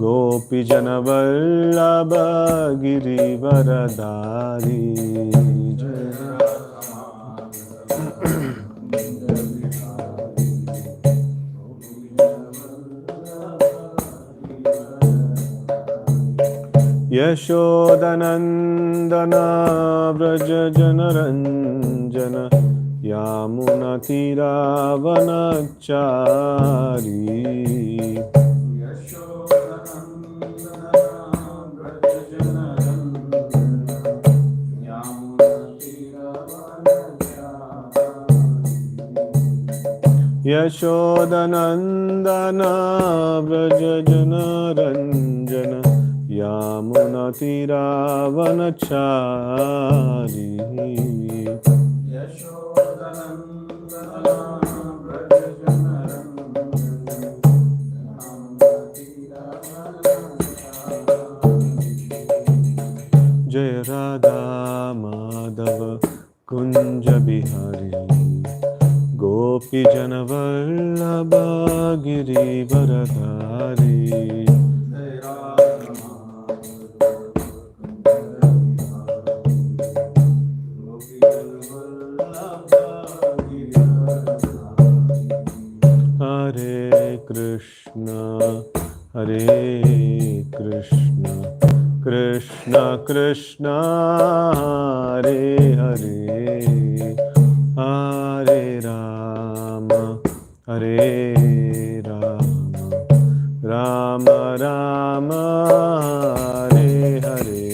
गोपीजनवल्लभ गिरिवरधारी जय यशोदनन्दन व्रज जनरञ्जन यामुनतीरावनचारी यशोदनन्दन व्रज जनरञ्जन यामुनतीरावनचारी जय राधा माधव कुंज बिहारी गोपी जनवल्लभ गिरिवरधारी हरे Krishna Krishna Krishna Hare Hare Hare Ram Ram Ram Hare Hare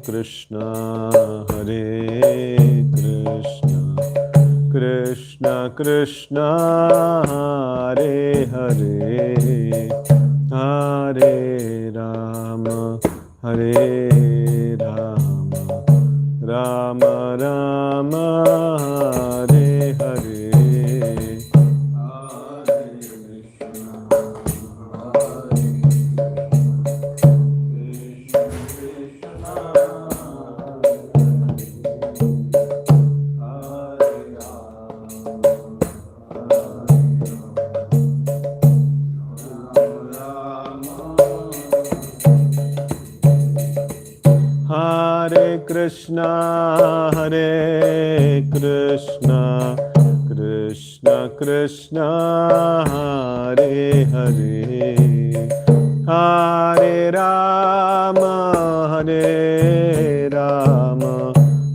Krishna Hare Krishna Krishna Krishna Hare Hare Hare Rama Rama Rama Hare Hare Krishna Hare Krishna Krishna Krishna Hare Hare Hare Rama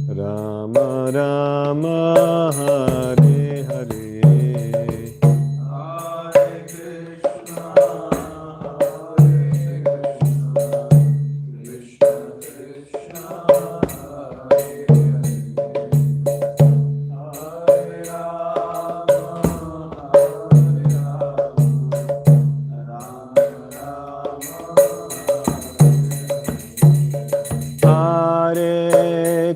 Rama Rama Hare Hare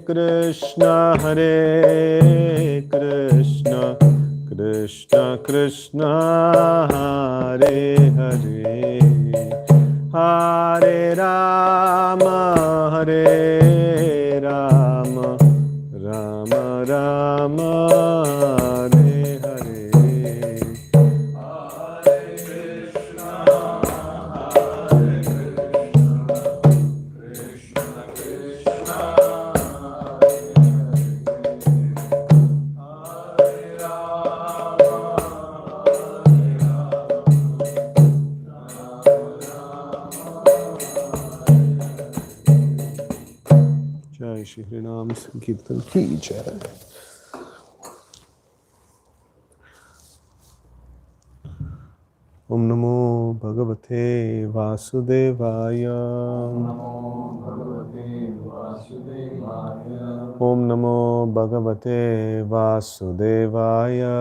Krishna Hare Krishna Krishna Krishna Hare Hare Hare Rama Rama Rama Hare Hare Shri Harinam Sankirtan ki jai. Om Namo Bhagavate Vasudevaya. Om Namo Bhagavate Vasudevaya.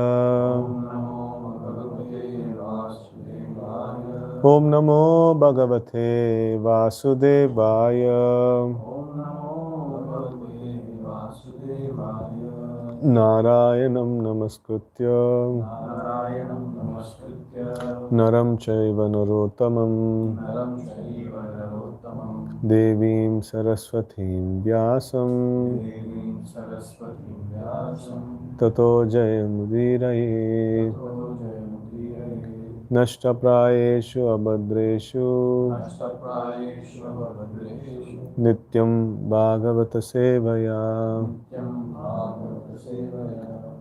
Om Namo Bhagavate Vasudevaya. Narayanam namaskritya Naram chaiva narottamam Devim saraswatim vyasam Tato jayamudiraye Nashtaprayeshu abhadreshu Nityam bhagavata sevaya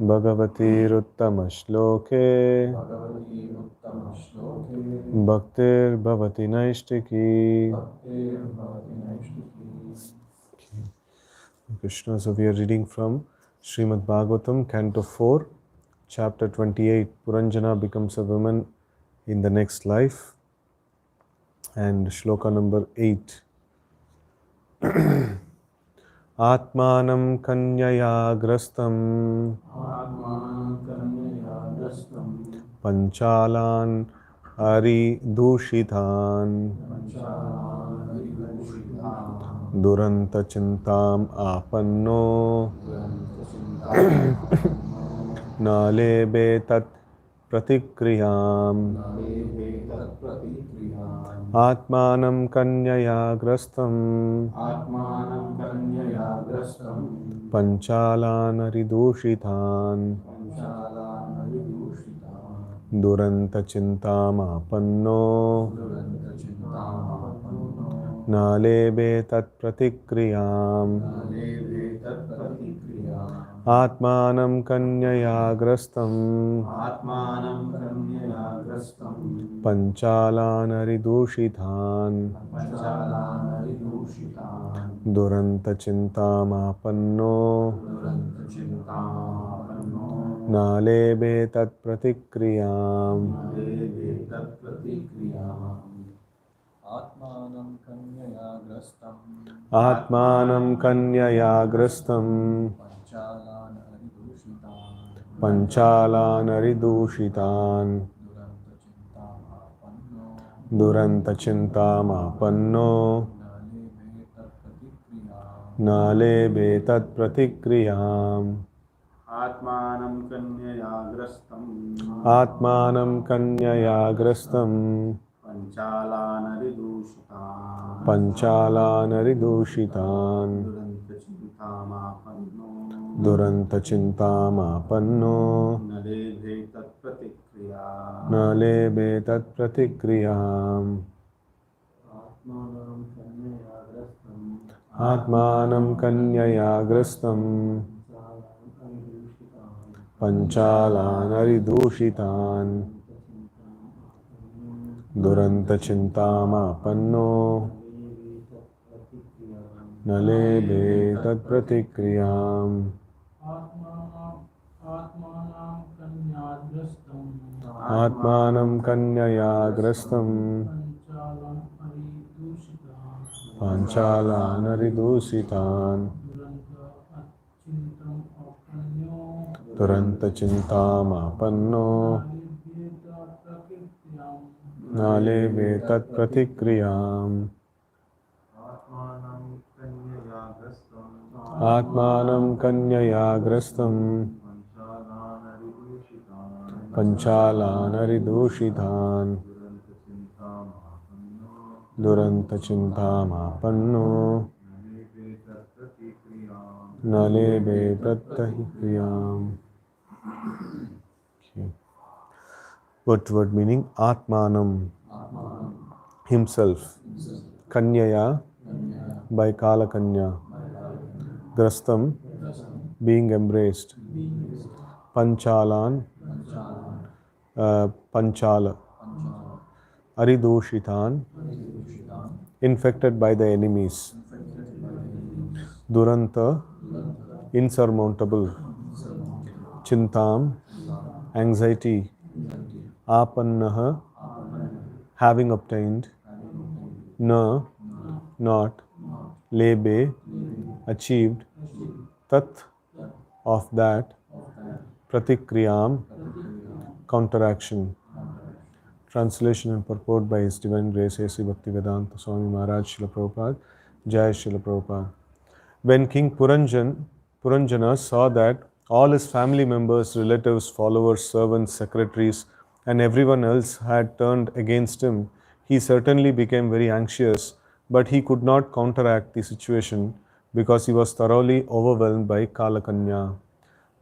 Bhagavati ruttama shloke Bhaktir bhavati naishtiki. Krishna, so we are reading from Srimad Bhagavatam, Canto 4, Chapter 28. Puranjana becomes a woman in the next life. And shloka number 8. Atmanam kanyaya grastam Panchalan Ari Dushitan Duranta Chintam Apanno Nalebe Tat Pratikriyam Atmanam Kanyaya Grastam Panchalan Ari Dushitan Duranta Chintam Apanno Nalebe Tat Pratikriyam Atmanam Kanyaya Grastam Panchalan Ari Dushitan Duranta Chintam Apanno Nalebe Tat Pratikriyam Atmanam Kanyaya Grastam Panchalan Ari Dushitan Duranta Chintam Apanno Nalebe Tat Pratikriyam Atmanam Kanyaya Grastam Atmanam Kanyaya Grastam Panchalanari Dushitan Panchalanari Dushitan Duranta Chintamapanno Nalebe Tat Pratikriyam Nalebe Tat Pratikriyam Atmanam Kanyaya Grastam Panchalanari Dushitan Duranta Chintamapanno Nalebe Tat Pratikriyam Atmanam Kanyaya Grastam Panchalanari Dushitan Duranta Chintamapanno Nalebe Tat Pratikriyam Atmanam Kanyaya Grastam Panchalanari Dushitan Duranta Chintamapanno Nalebe Pratikriyam. Word to word meaning Atmanam, himself. Kanyaya, by Kala Kanya. Grastam, being embraced. Panchalan, Panchala. Aridoshitan, infected by the enemies. Duranta, insurmountable. Chintam, anxiety. Apannaha, having obtained. Na, not. Lebe, achieved. Tat, of that. Pratikriyam, counteraction. Translation and purport by His Divine Grace A.C. Bhaktivedanta Swami Maharaj Srila Prabhupada. Jai Srila Prabhupada. When King Puranjan Puranjana saw that all his family members, relatives, followers, servants, secretaries, and everyone else had turned against him, he certainly became very anxious, but he could not counteract the situation because he was thoroughly overwhelmed by Kalakanya.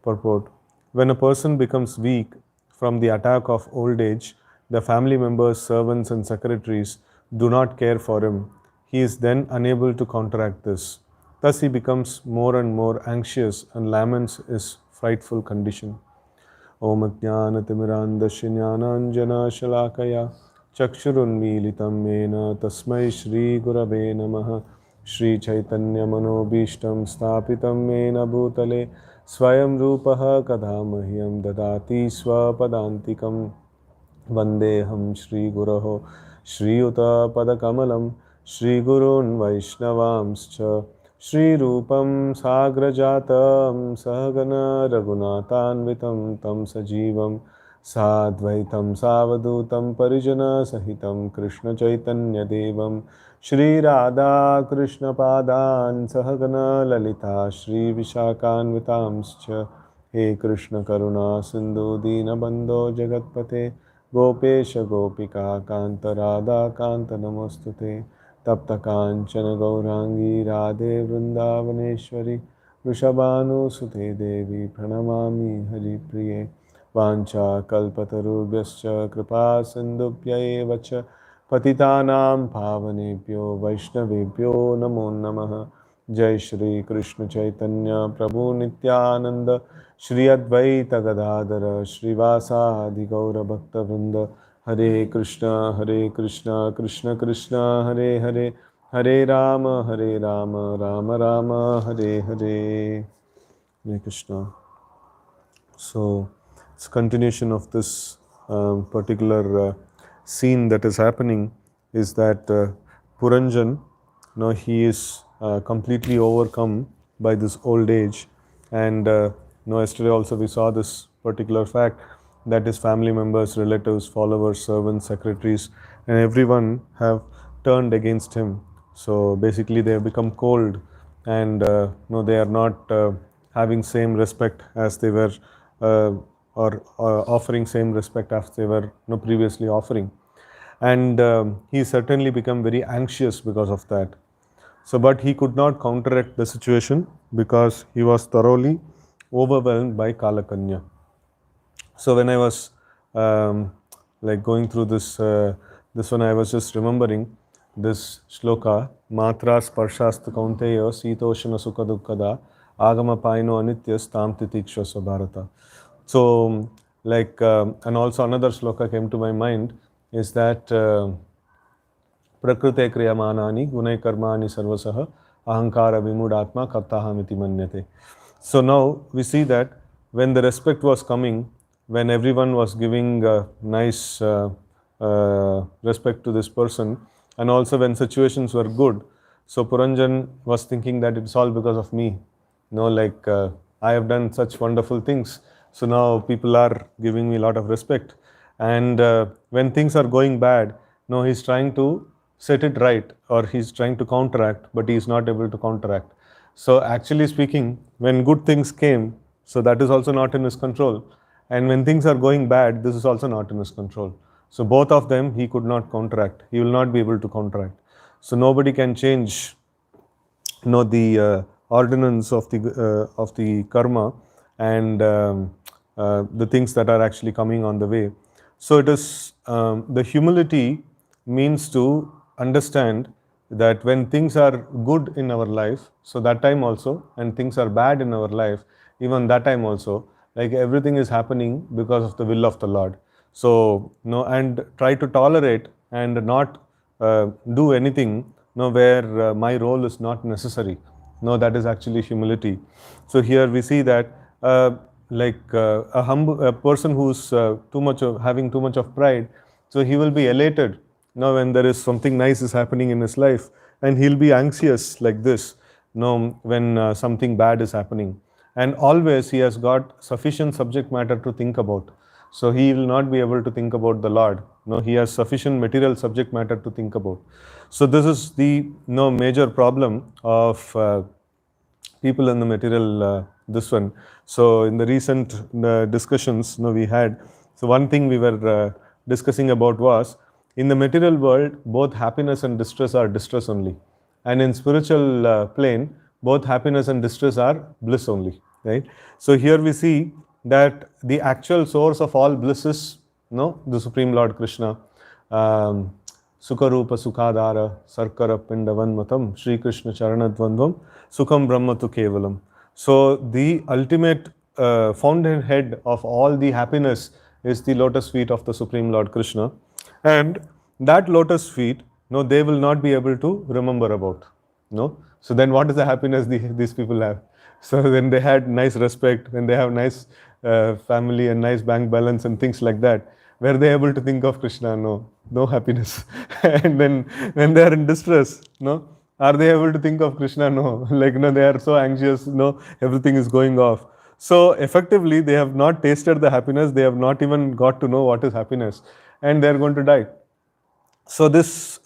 Purport: when a person becomes weak from the attack of old age, the family members, servants, and secretaries do not care for him. He is then unable to counteract this. Thus, he becomes more and more anxious and laments his frightful condition. Om Ajnanatimirandasya Jnananjana Shalakaya Chakshurunmilitam Mena Tasmai Shri Gurave Namaha Shri Chaitanya Manobishtam Stapitam Mena Bhutale Swayam Rupaha Kadamahyam Dadati Swapadantikam Vandeham Shri Guroho Shri Uta Padakamalam Shri Gurun Vaishnavamscha Shri Rupam Sagrajatam Sahagana Raghunathanvitam Tam Sajivam Sadvaitam Savadutam Parijana Sahitam Krishna Chaitanya Devam Shri Radha Krishna Padan Sahagana Lalita Shri Vishakhanvitamscha He Krishna Karuna Sindhu Dinabandho Jagatpate Gopesh Gopika Kanta Radha Kanta Namostute Tapta Kanchana Gaurangi Radhe Vrindavaneshwari Vrishabhanu Sute Devi Pranamami Hari Priye Vancha Kalpatarubhyascha Kripa Sindhubhya Evacha Patitanam Pavanebhyo Vaishnavebhyo Namo Namaha Jai Shri Krishna Chaitanya Prabhu Nityananda Shri Advaita Gadadhara Srivasa Adi Gaura Bhakta Vrinda Hare Krishna Krishna Krishna Hare Hare Hare Rama Rama Rama Hare Hare. Hare Krishna. So it's a continuation of this particular scene that is happening is that Puranjan, he is completely overcome by this old age, and yesterday also we saw this particular fact that his family members, relatives, followers, servants, secretaries, and everyone have turned against him. So basically they have become cold, and they are not having same respect as they were or offering same respect as they were previously offering. And he certainly become very anxious because of that. So, but he could not counteract the situation because he was thoroughly overwhelmed by Kalakanya. So when I was going through this one, I was just remembering this shloka: Matra Sparshast Kaunteya Sitoshana Sukha Dukkada Agama Paino Anityas Tam Titikshasa Bharata. So, and also another shloka came to my mind is that Prakrute Kriyamanani Gunai Karmani Sarvasaha Ahankara Vimudatma Kartahamiti Manyate. So now we see that when the respect was coming, when everyone was giving nice respect to this person, and also when situations were good, so Puranjan was thinking that it's all because of me. I have done such wonderful things, so now people are giving me a lot of respect. And when things are going bad, he's trying to set it right, or he's trying to counteract, but he is not able to counteract. So actually speaking, when good things came, so that is also not in his control. And when things are going bad, this is also not in his control. So both of them he could not counteract. He will not be able to counteract. So nobody can change the ordinance of the karma and the things that are actually coming on the way. So it is the humility means to understand that when things are good in our life, so that time also, and things are bad in our life, even that time also, like everything is happening because of the will of the Lord. So, and try to tolerate and not do anything where my role is not necessary. That is actually humility. So here we see that a person who's having too much of pride, so he will be elated when there is something nice is happening in his life, and he'll be anxious like this when something bad is happening. And always he has got sufficient subject matter to think about. So he will not be able to think about the Lord. He has sufficient material subject matter to think about. So this is the major problem of people in the material this one. So in the recent discussions we had, so one thing we were discussing about was, in the material world both happiness and distress are distress only, and in spiritual plane both happiness and distress are bliss only, right? So here we see that the actual source of all bliss is the Supreme Lord Krishna. Sukharupa Sukhadara Sarkara Pindavanmatam Sri Krishna Charanadvandvam Sukham Brahma tu Kevalam. So the ultimate fountainhead of all the happiness is the lotus feet of the Supreme Lord Krishna, and that lotus feet they will not be able to remember about. So then what is the happiness these people have? So when they had nice respect, when they have nice family and nice bank balance and things like that, were they able to think of Krishna? No happiness. And then when they are in distress, are they able to think of Krishna? No. They are so anxious, everything is going off. So effectively they have not tasted the happiness, they have not even got to know what is happiness, and they are going to die. So this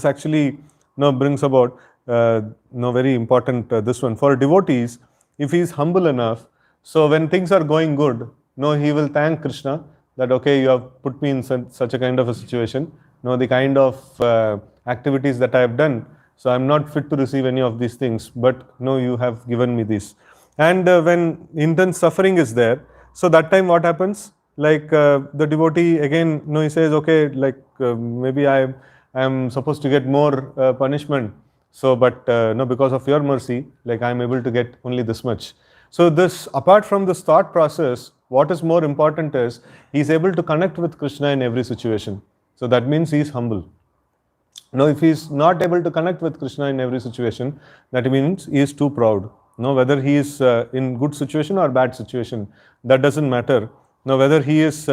actually brings about very important this one for devotees. If he is humble enough, so when things are going good, he will thank Krishna that okay, you have put me in such a kind of a situation, the kind of activities that I have done, so I am not fit to receive any of these things, but you have given me this. And when intense suffering is there, so that time what happens? The devotee again, he says, okay, maybe I am supposed to get more punishment. So, but because of your mercy, I am able to get only this much. So this, apart from this thought process, what is more important is he is able to connect with Krishna in every situation. So that means he is humble. If he is not able to connect with Krishna in every situation, that means he is too proud. Whether he is in good situation or bad situation, that doesn't matter. Whether he is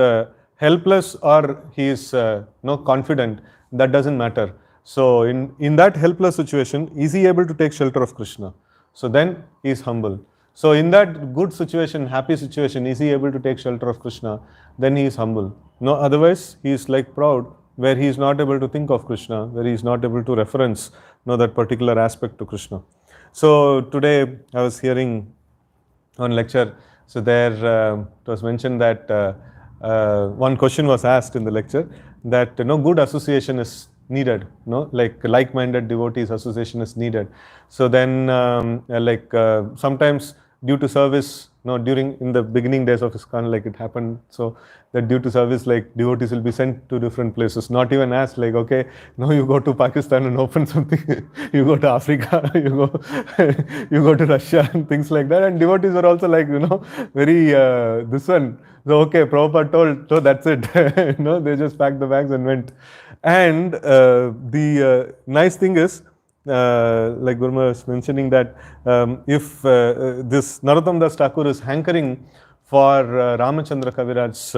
helpless or he is confident, that doesn't matter. So in that helpless situation, is he able to take shelter of Krishna? So then he is humble. So in that good situation, happy situation, is he able to take shelter of Krishna? Then he is humble. Otherwise he is proud, where he is not able to think of Krishna, where he is not able to reference that particular aspect to Krishna. So today I was hearing one lecture. So there it was mentioned that one question was asked in the lecture that good association is needed, like-minded devotees association is needed. So then sometimes due to service, during in the beginning days of ISKCON, it happened, so that due to service, devotees will be sent to different places, not even asked okay, now you go to Pakistan and open something, you go to Africa, you go to Russia and things like that, and devotees are also very this one. So okay, Prabhupada told, so that's it. They just packed the bags and went. And the nice thing is, like Gurma was mentioning, that if this Narottam Das Thakur is hankering for Ramachandra Kaviraj's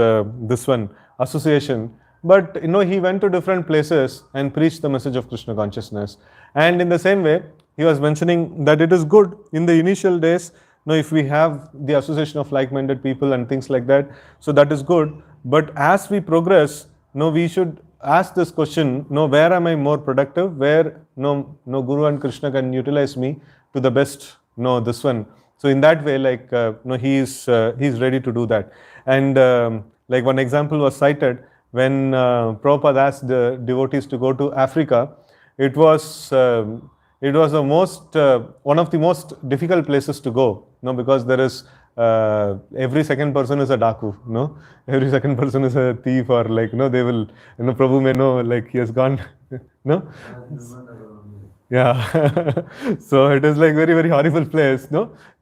this one association, but he went to different places and preached the message of Krishna consciousness. And in the same way, he was mentioning that it is good in the initial days, if we have the association of like-minded people and things like that, so that is good. But as we progress, we should ask this question, where am I more productive, where Guru and Krishna can utilize me to the best, this one. So in that way, he is ready to do that. And one example was cited when Prabhupada asked the devotees to go to Africa. It was the most one of the most difficult places to go, because there is every second person is a daku, every second person is a thief, or they will, Prabhu may know, he has gone, yeah. So it is very, very horrible place,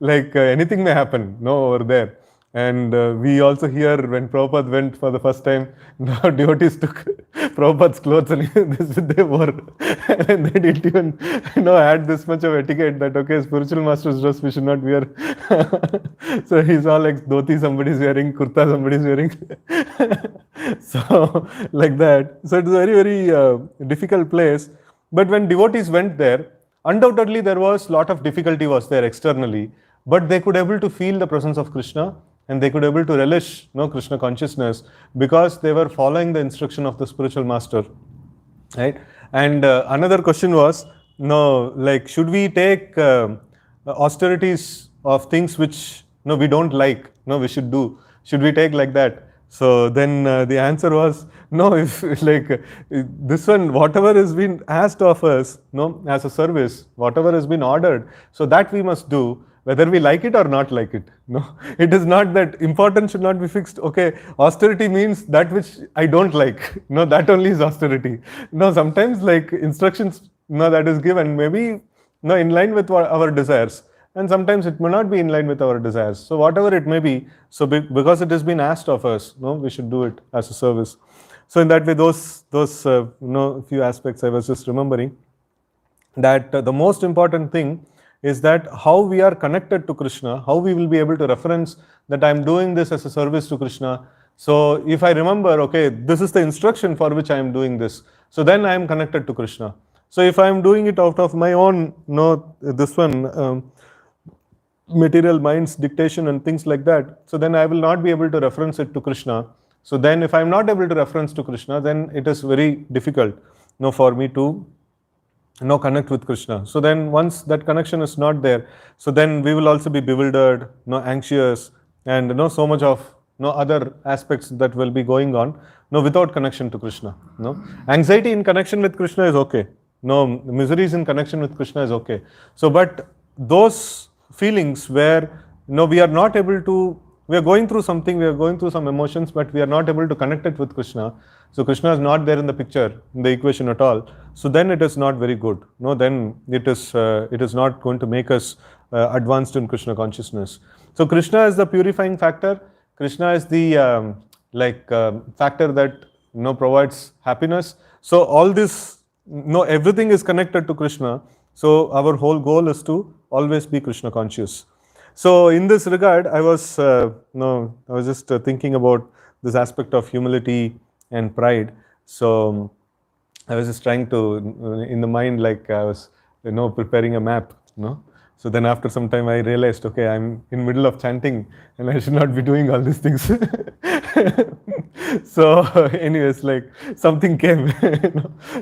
anything may happen, over there. And we also hear when Prabhupada went for the first time, devotees took Prabhupada's clothes and this they wore, and they didn't even add this much of etiquette that okay, spiritual master's dress we should not wear. So he's all dhoti somebody's wearing, kurta somebody's wearing. So like that. So it's a very, very difficult place. But when devotees went there, undoubtedly there was lot of difficulty was there externally, but they could able to feel the presence of Krishna, and they could able to relish Krishna consciousness, because they were following the instruction of the spiritual master, right? And another question was, should we take austerities of things which we don't like, we should do. Should we take like that? So then the answer was no. If like this one, whatever has been asked of us, as a service, whatever has been ordered, so that we must do, whether we like it or not like it. No, it is not that importance should not be fixed. Okay, austerity means that which I don't like. No, that only is austerity. No, sometimes like instructions, that is given, maybe in line with our desires, and sometimes it may not be in line with our desires. So whatever it may be, so because it has been asked of us, we should do it as a service. So in that way, those few aspects I was just remembering, that the most important thing is that how we are connected to Krishna, how we will be able to reference that I am doing this as a service to Krishna. So if I remember, okay, this is the instruction for which I am doing this, so then I am connected to Krishna. So if I am doing it out of my own, this one, material mind's dictation and things like that, so then I will not be able to reference it to Krishna. So then if I am not able to reference to Krishna, then it is very difficult for me to connect with Krishna. So then once that connection is not there, so then we will also be bewildered, anxious, and so much of other aspects that will be going on without connection to Krishna. Anxiety in connection with Krishna is okay. Miseries in connection with Krishna is okay. So but those feelings where we are not able to, we are going through something, we are going through some emotions, but we are not able to connect it with Krishna. So Krishna is not there in the picture, in the equation at all. So then it is not very good. Then it is not going to make us advanced in Krishna consciousness. So Krishna is the purifying factor. Krishna is the factor that provides happiness. So all this, everything is connected to Krishna. So our whole goal is to always be Krishna conscious. So in this regard, I was just thinking about this aspect of humility and pride. So I was just trying to, in the mind, like I was, preparing a map, So then after some time I realized, okay, I'm in middle of chanting and I should not be doing all these things. So anyways, like something came,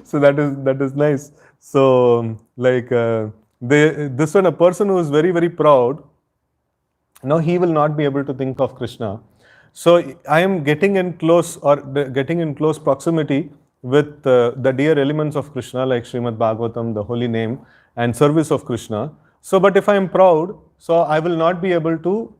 so that is nice. So like this one, a person who is very, very proud, he will not be able to think of Krishna. So I am getting in close proximity with the dear elements of Krishna, like Srimad Bhagavatam, the holy name, and service of Krishna. So but if I am proud, so I will not be able to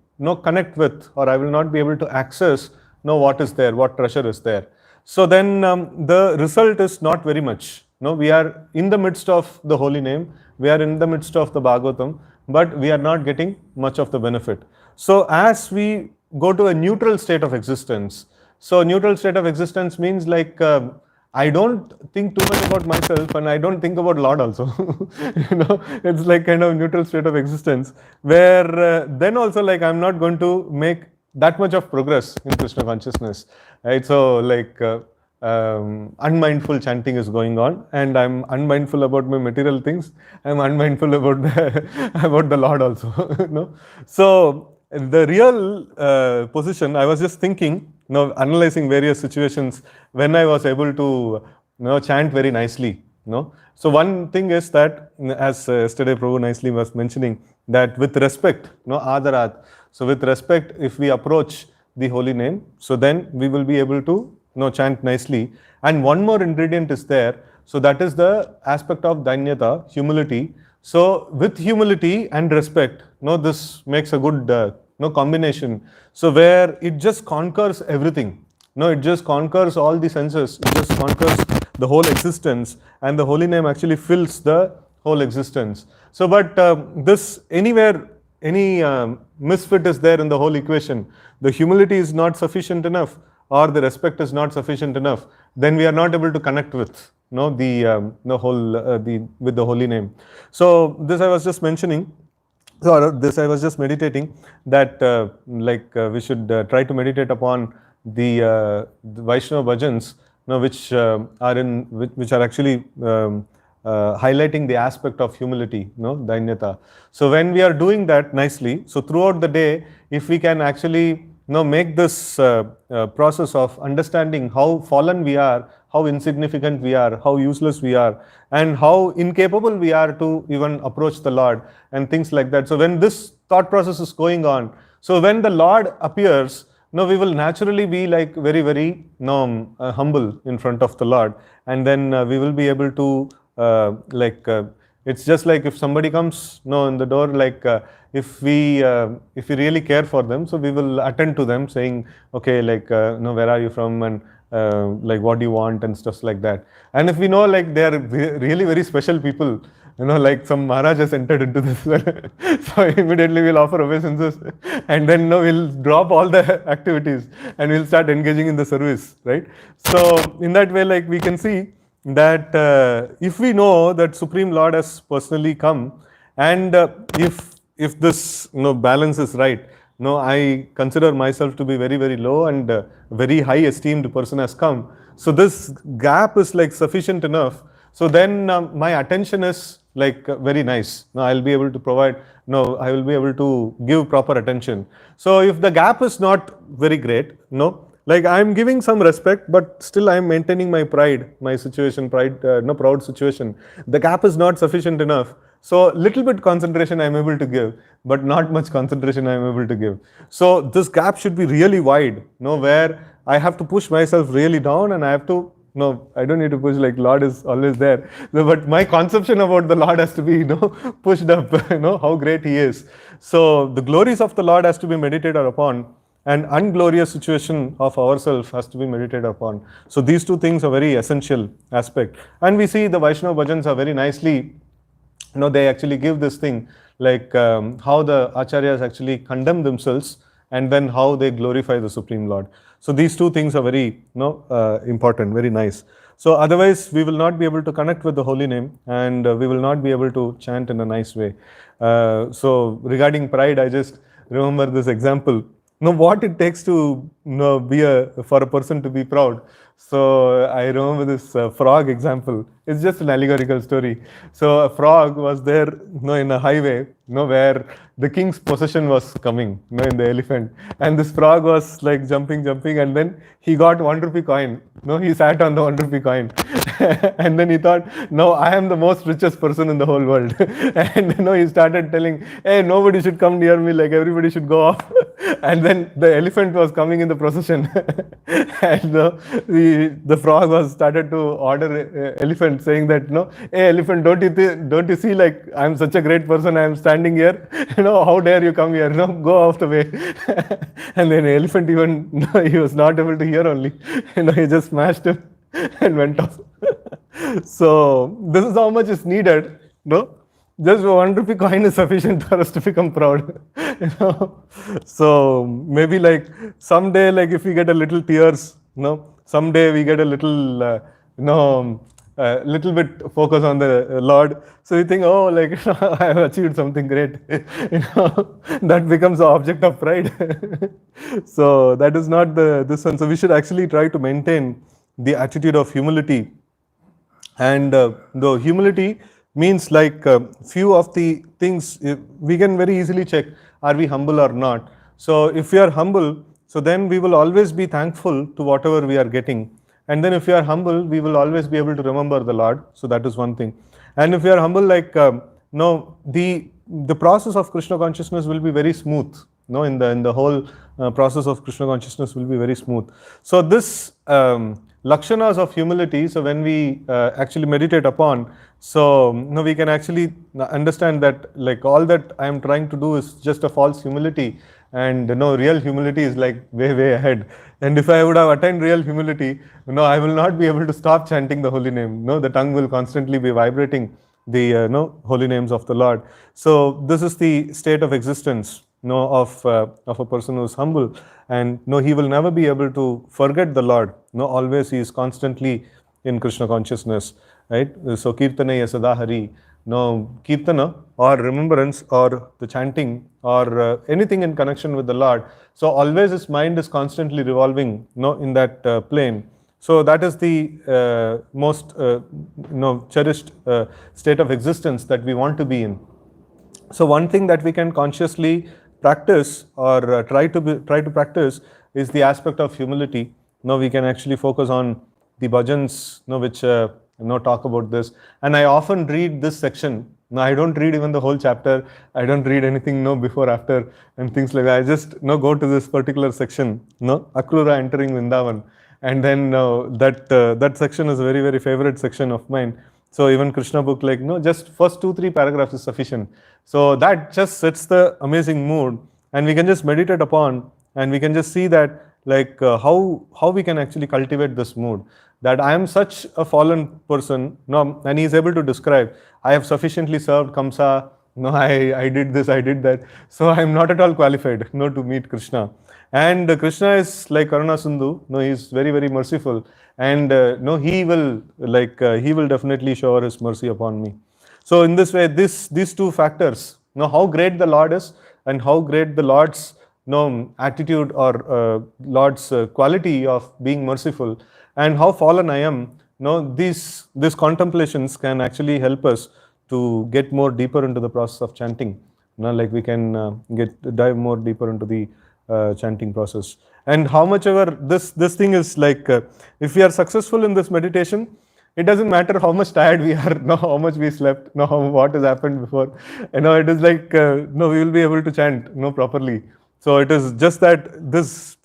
connect with, or I will not be able to access what is there, what treasure is there. So then the result is not very much. We are in the midst of the holy name, we are in the midst of the Bhagavatam, but we are not getting much of the benefit. So as we go to a neutral state of existence, so neutral state of existence means like I don't think too much about myself and I don't think about Lord also. It's like kind of neutral state of existence where then also like I'm not going to make that much of progress in Krishna consciousness, right? So like unmindful chanting is going on and I'm unmindful about my material things. I'm unmindful about the Lord also. So the real position, I was just thinking, analyzing various situations when I was able to chant very nicely. So one thing is that, as yesterday Prabhu nicely was mentioning, that with respect, adarat. So with respect, if we approach the holy name, so then we will be able to chant nicely. And one more ingredient is there. So that is the aspect of dainyata, humility. So with humility and respect, this makes a good combination. So where it just conquers everything. It just conquers all the senses. It just conquers the whole existence, and the holy name actually fills the whole existence. So, but this anywhere, any misfit is there in the whole equation. The humility is not sufficient enough, or the respect is not sufficient enough. Then we are not able to connect with with the holy name. So this I was just mentioning. So this I was just meditating that we should try to meditate upon the Vaishnava bhajans, which are actually highlighting the aspect of humility, dainyata. So when we are doing that nicely, so throughout the day, if we can actually make this process of understanding how fallen we are, how insignificant we are, how useless we are, and how incapable we are to even approach the Lord, and things like that. So when this thought process is going on, so when the Lord appears, we will naturally be like very, very humble in front of the Lord, and then we will be able to it's just like if somebody comes in the door, like if we really care for them, so we will attend to them, saying, okay, like where are you from, and like what do you want, and stuff like that. And if we know like they are really very special people, like some Maharaj has entered into this so immediately we'll offer obeisances, and then we'll drop all the activities and we'll start engaging in the service, right? So in that way, like we can see that if we know that Supreme Lord has personally come, and if this balance is right, I consider myself to be very, very low, and very high esteemed person has come. So this gap is like sufficient enough. So then my attention is like very nice. Now I'll be able to provide, I will be able to give proper attention. So if the gap is not very great, like I'm giving some respect, but still I'm maintaining my pride, my situation, proud situation. The gap is not sufficient enough. So little bit concentration I'm able to give, but not much concentration I'm able to give. So this gap should be really wide, where I have to push myself really down, and I have to, I don't need to push, like Lord is always there. But my conception about the Lord has to be, pushed up, how great He is. So the glories of the Lord has to be meditated upon, and unglorious situation of ourselves has to be meditated upon. So these two things are very essential aspect. And we see the Vaishnava bhajans are very nicely, they actually give this thing, like how the acharyas actually condemn themselves, and then how they glorify the Supreme Lord. So these two things are very important, very nice. So otherwise we will not be able to connect with the holy name, and we will not be able to chant in a nice way. So regarding pride, I just remember this example. What it takes to for a person to be proud. So I remember this frog example. It's just an allegorical story. So a frog was there, in a highway, where the king's procession was coming, in the elephant, and this frog was like jumping, and then he got 1 rupee coin. He sat on the 1 rupee coin, and then he thought, no, I am the most richest person in the whole world, and he started telling, hey, nobody should come near me, like everybody should go off. And then the elephant was coming in the procession, and the frog was started to order elephant, saying that, hey elephant, don't you see, like I'm such a great person, I am standing here, how dare you come here, go off the way. And then the elephant even, he was not able to hear only, he just smashed him and went off. So this is how much is needed, just 1 rupee coin is sufficient for us to become proud. So maybe like someday, like if we get a little tears, someday we get a little little bit focus on the Lord, so you think, oh, like I have achieved something great, that becomes the object of pride. So that is not this one. So we should actually try to maintain the attitude of humility, and the humility means like few of the things we can very easily check, are we humble or not. So if we are humble, so then we will always be thankful to whatever we are getting. And then if we are humble, we will always be able to remember the Lord. So that is one thing. And if we are humble, like the process of Krishna consciousness will be very smooth. In the whole process of Krishna consciousness will be very smooth. So this lakshanas of humility, so when we actually meditate upon, so we can actually understand that like all that I am trying to do is just a false humility, and real humility is like way ahead. And if I would have attained real humility, I will not be able to stop chanting the holy name. The tongue will constantly be vibrating the holy names of the Lord. So this is the state of existence of a person who is humble, and he will never be able to forget the Lord. Always he is constantly in Krishna consciousness, right? So kirtane yasada hari, kirtana or remembrance or the chanting or anything in connection with the Lord. So always his mind is constantly revolving, in that plane. So that is the most cherished state of existence that we want to be in. So one thing that we can consciously practice or try to practice is the aspect of humility. Now we can actually focus on the bhajans, which talk about this. And I often read this section. No, I don't read even the whole chapter. I don't read anything before, after, and things like that. I just go to this particular section. Akrura entering Vrindavan, and then that section is a very, very favorite section of mine. So even Krishna book, like just first 2-3 paragraphs is sufficient. So that just sets the amazing mood, and we can just meditate upon, and we can just see that like how we can actually cultivate this mood. That I am such a fallen person, and he is able to describe. I have sufficiently served Kamsa. I did this, I did that. So I am not at all qualified, to meet Krishna. And Krishna is like Karuna Sindhu. He is very, very merciful, and he will definitely shower his mercy upon me. So in this way, these two factors, how great the Lord is, and how great the Lord's attitude, or Lord's quality of being merciful, and how fallen I am. These contemplations can actually help us to get more deeper into the process of chanting. Like we can dive more deeper into the chanting process. And how much ever this thing is like, if we are successful in this meditation, it doesn't matter how much tired we are, how much we slept, what has happened before. It is like, we will be able to chant, properly. So it is just that this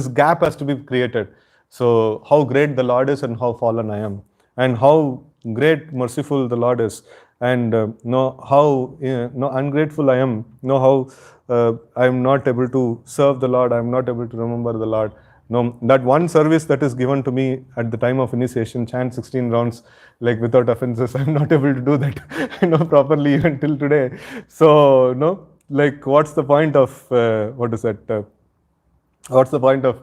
gap has to be created. So how great the Lord is, and how fallen I am, and how great merciful the Lord is, and how ungrateful I am, how I am not able to serve the Lord, I am not able to remember the Lord. That one service that is given to me at the time of initiation, chant 16 rounds like without offenses, I am not able to do that properly even till today. So like what's the point of what's the point of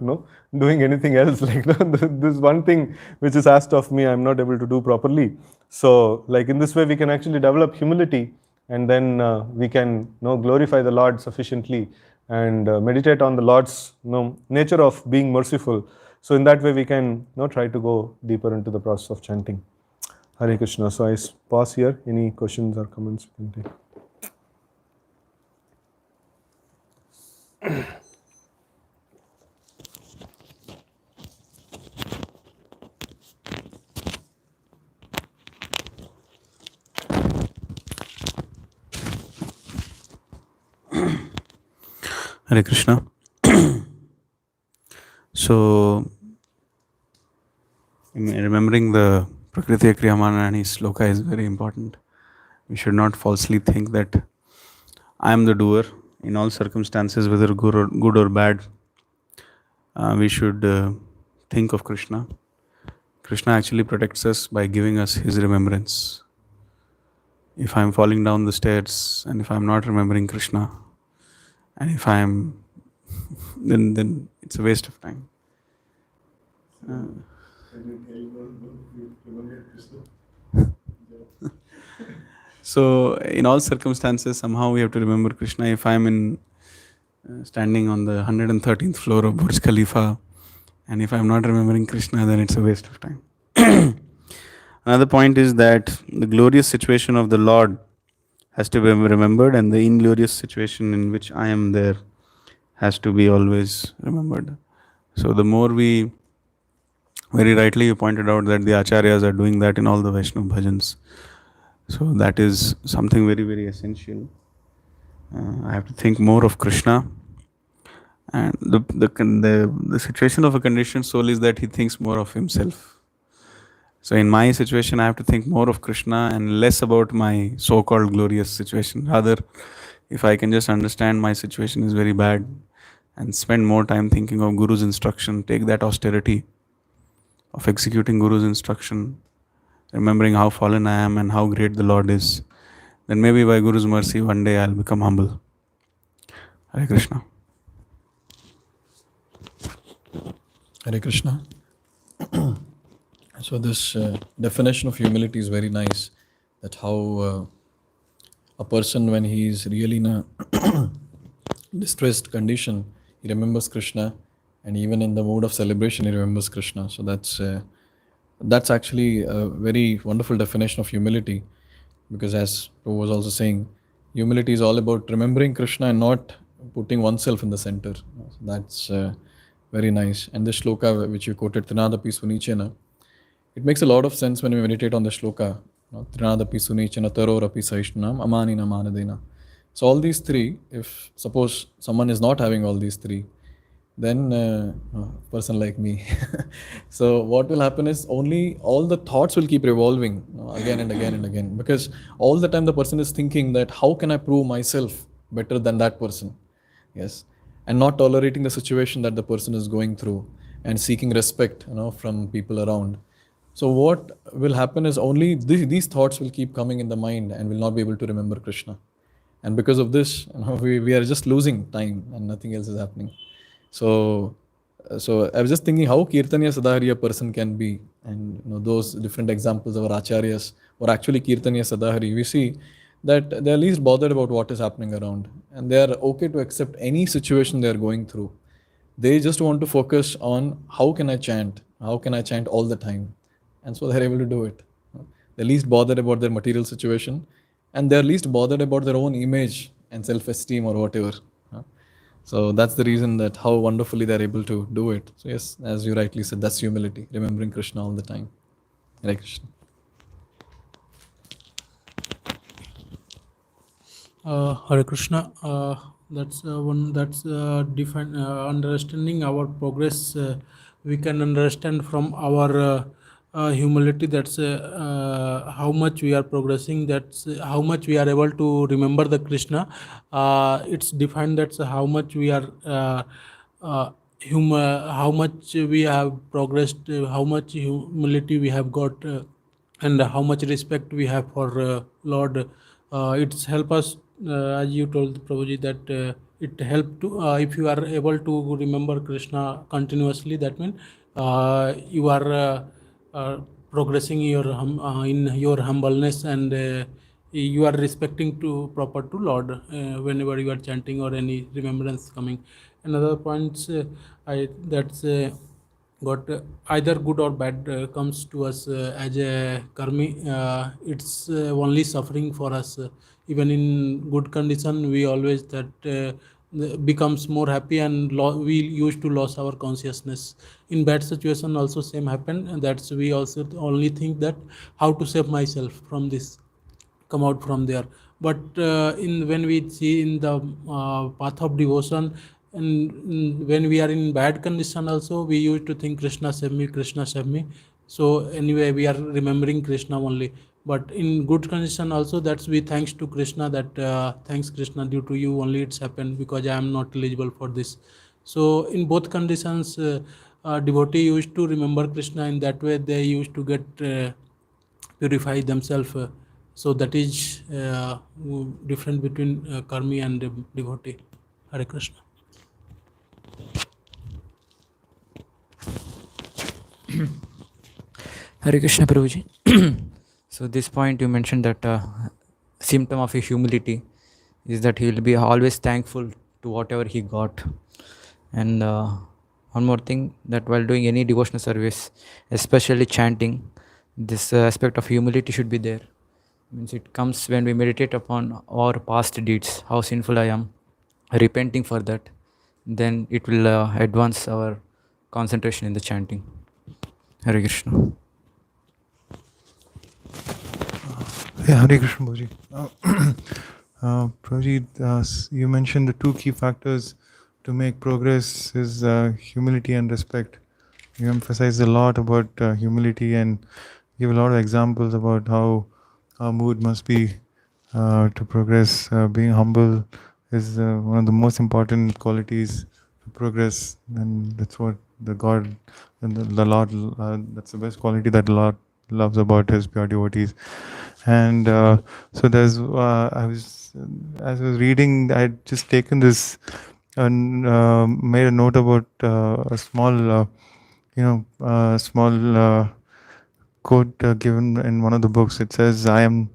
doing anything else? Like this one thing which is asked of me, I'm not able to do properly. So like in this way we can actually develop humility, and then we can glorify the Lord sufficiently, and meditate on the Lord's nature of being merciful. So in that way we can try to go deeper into the process of chanting. Hare Krishna. So I pause here. Any questions or comments we can take? Hare Krishna. So, remembering the Prakriti Kriyamanani sloka is very important. We should not falsely think that I am the doer in all circumstances, whether good or bad. We should think of Krishna. Krishna actually protects us by giving us his remembrance. If I am falling down the stairs, and if I am not remembering Krishna, and if I am, then it's a waste of time. So in all circumstances, somehow we have to remember Krishna. If I am standing on the 113th floor of Burj Khalifa, and if I am not remembering Krishna, then it's a waste of time. Another point is that the glorious situation of the Lord has to be remembered, and the inglorious situation in which I am there has to be always remembered. So the more we, very rightly you pointed out that the acharyas are doing that in all the Vaishnava bhajans. So that is something very, very essential. I have to think more of Krishna. And the situation of a conditioned soul is that he thinks more of himself. So in my situation, I have to think more of Krishna and less about my so-called glorious situation. Rather, if I can just understand my situation is very bad and spend more time thinking of Guru's instruction, take that austerity of executing Guru's instruction, remembering how fallen I am and how great the Lord is, then maybe by Guru's mercy, one day I'll become humble. Hare Krishna. Hare Krishna. So this definition of humility is very nice. That how a person, when he is really in a distressed condition, he remembers Krishna, and even in the mood of celebration, he remembers Krishna. So that's actually a very wonderful definition of humility, because as Prabhu was also saying, humility is all about remembering Krishna and not putting oneself in the center. So that's very nice. And the shloka which you quoted, Trinadapi Sunichena, it makes a lot of sense when we meditate on the shloka. Trinadapi Sunichena Tarorapi Saishnam Amanina Manadena. So all these three, if suppose someone is not having all these three, then person like me. So what will happen is only all the thoughts will keep revolving again and again and again, because all the time the person is thinking that how can I prove myself better than that person. Yes, and not tolerating the situation that the person is going through and seeking respect from people around. So what will happen is only these thoughts will keep coming in the mind and will not be able to remember Krishna. And because of this, we are just losing time and nothing else is happening. So I was just thinking how Kirtaniya Sadhari a person can be, and those different examples of our acharyas were actually Kirtaniya Sadhari. We see that they are least bothered about what is happening around, and they are okay to accept any situation they are going through. They just want to focus on how can I chant all the time, and so they are able to do it. They're least bothered about their material situation, and they're least bothered about their own image and self-esteem or whatever. So that's the reason that how wonderfully they're able to do it. So yes, as you rightly said, that's humility, remembering Krishna all the time. Hare Krishna. Hare Krishna. That's different understanding our progress. We can understand from our humility. That's how much we are progressing. That's how much we are able to remember the Krishna. It's defined. That's how much we are. How much we have progressed, how much humility we have got, and how much respect we have for Lord. It's help us, as you told Prabhuji, that it help to if you are able to remember Krishna continuously. That means you are progressing in your humbleness, and you are respecting to proper to Lord whenever you are chanting or any remembrance coming. Another points that's got either good or bad comes to us as a karmi. It's only suffering for us. Even in good condition, we always that becomes more happy, and we used to lose our consciousness. In bad situation also same happen, and that's we also only think that how to save myself from this, come out from there. But in when we see in the path of devotion, and when we are in bad condition also, we used to think Krishna save me, Krishna save me. So anyway, we are remembering Krishna only. But in good condition also, that's we thanks to Krishna, that thanks Krishna, due to you only it's happened, because I am not eligible for this. So in both conditions, devotee used to remember Krishna. In that way they used to get purify themselves. So that is different between karmi and devotee. Hare Krishna. Hare Krishna Prabhuji. So this point you mentioned that symptom of his humility is that he will be always thankful to whatever he got. And one more thing, that while doing any devotional service, especially chanting, this aspect of humility should be there. Means it comes when we meditate upon our past deeds, how sinful I am, repenting for that, then it will advance our concentration in the chanting. Hare Krishna. Yeah, Hare Krishna, Prabhuji. Prabhuji, you mentioned the two key factors to make progress is humility and respect. You emphasize a lot about humility and give a lot of examples about how our mood must be to progress. Being humble is one of the most important qualities to progress, and that's what the God and the Lord, that's the best quality that the Lord loves about His pure devotees. And so there's, as I was reading, I had just taken this and made a note about a small, small quote given in one of the books. It says, I am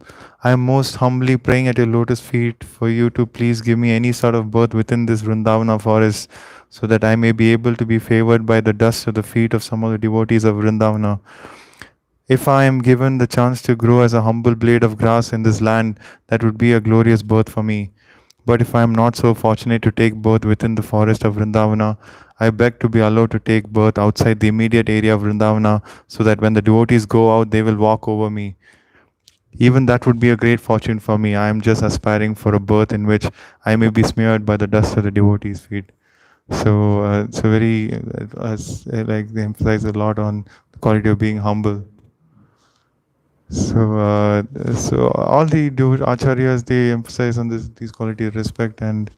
most humbly praying at your lotus feet for you to please give me any sort of birth within this Vrindavana forest, so that I may be able to be favored by the dust of the feet of some of the devotees of Vrindavana. If I am given the chance to grow as a humble blade of grass in this land, that would be a glorious birth for me. But if I am not so fortunate to take birth within the forest of Vrindavana, I beg to be allowed to take birth outside the immediate area of Vrindavana, so that when the devotees go out, they will walk over me. Even that would be a great fortune for me. I am just aspiring for a birth in which I may be smeared by the dust of the devotees' feet. So, very, like they emphasize a lot on the quality of being humble. So all the acharyas, they emphasize on these qualities of respect and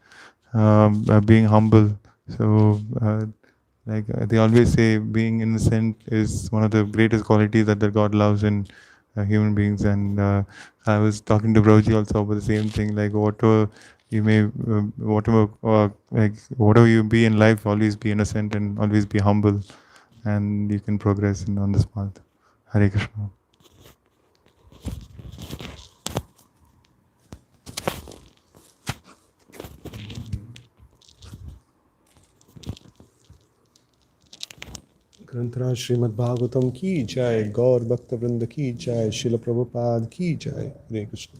being humble. So they always say, being innocent is one of the greatest qualities that the God loves in human beings. And I was talking to Prabhuji also about the same thing. Like whatever you may, whatever you be in life, always be innocent and always be humble, and you can progress on this path. Hare Krishna. ग्रंथराज Shrimad Bhagavatam की जय, गौर भक्त वृंद की जय, शिल प्रभुपाद की जय। हरे कृष्ण।